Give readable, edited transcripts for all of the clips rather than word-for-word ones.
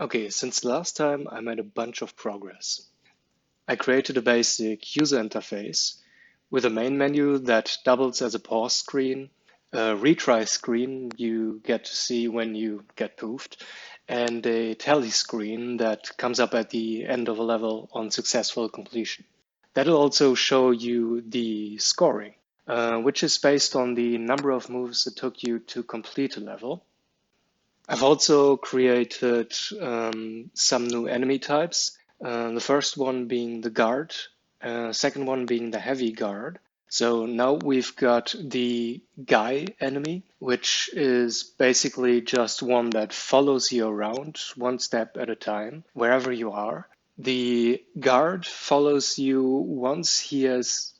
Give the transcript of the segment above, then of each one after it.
Okay, since last time I made a bunch of progress. I created a basic user interface with a main menu that doubles as a pause screen, a retry screen you get to see when you get poofed, and a tally screen that comes up at the end of a level on successful completion. That'll also show you the scoring, which is based on the number of moves it took you to complete a level. I've also created some new enemy types. The first one being the guard, second one being the heavy guard. So now we've got the guy enemy, which is basically just one that follows you around one step at a time, wherever you are. The guard follows you once he has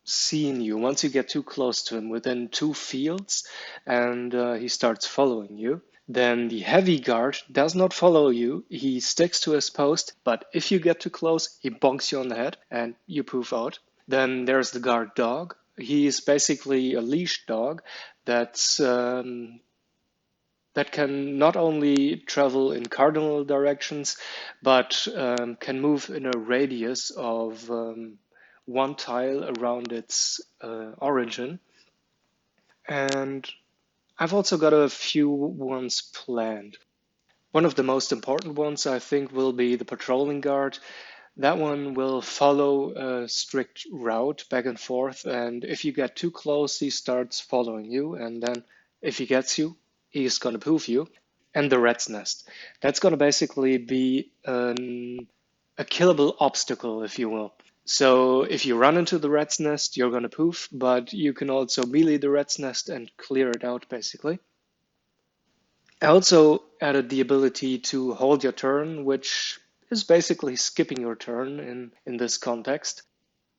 seen you, once you get too close to him within 2 fields, and he starts following you. Then the heavy guard does not follow you. He sticks to his post, but if you get too close, he bonks you on the head and you poof out. Then there's the guard dog. He is basically a leash dog that can not only travel in cardinal directions, but can move in a radius of one tile around its origin. And I've also got a few ones planned. One of the most important ones, I think, will be the patrolling guard. That one will follow a strict route back and forth, and if you get too close, he starts following you, and then if he gets you, he's gonna poof you. And the rat's nest. That's gonna basically be a killable obstacle, if you will. So if you run into the rat's nest, you're gonna poof, but you can also melee the rat's nest and clear it out, basically. I also added the ability to hold your turn, which is basically skipping your turn in this context.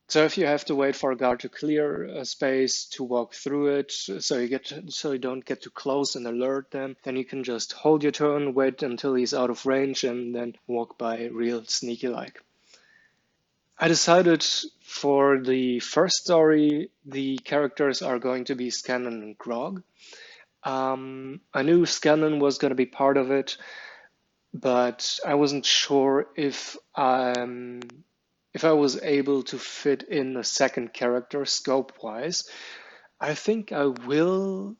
So if you have to wait for a guard to clear a space to walk through it, so you don't get too close and alert them, then you can just hold your turn, wait until he's out of range, and then walk by real sneaky like. I decided for the first story, the characters are going to be Scanlan and Grog. I knew Scanlan was going to be part of it, but I wasn't sure if I was able to fit in a second character scope-wise. I think I will.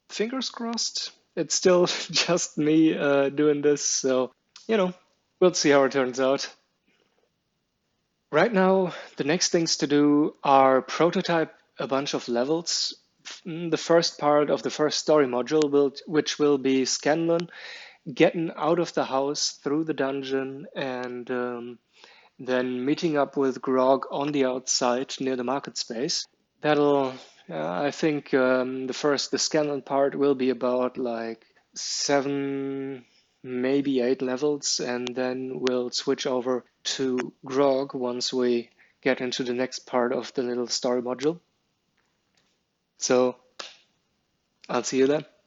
Fingers crossed. It's still just me doing this, so we'll see how it turns out. Right now, the next things to do are prototype a bunch of levels. The first part of the first story module, which will be Scanlan getting out of the house through the dungeon and then meeting up with Grog on the outside near the market space. That'll, I think, the Scanlan part will be about like 7, maybe 8 levels, and then we'll switch over to Grog once we get into the next part of the little story module. So I'll see you then.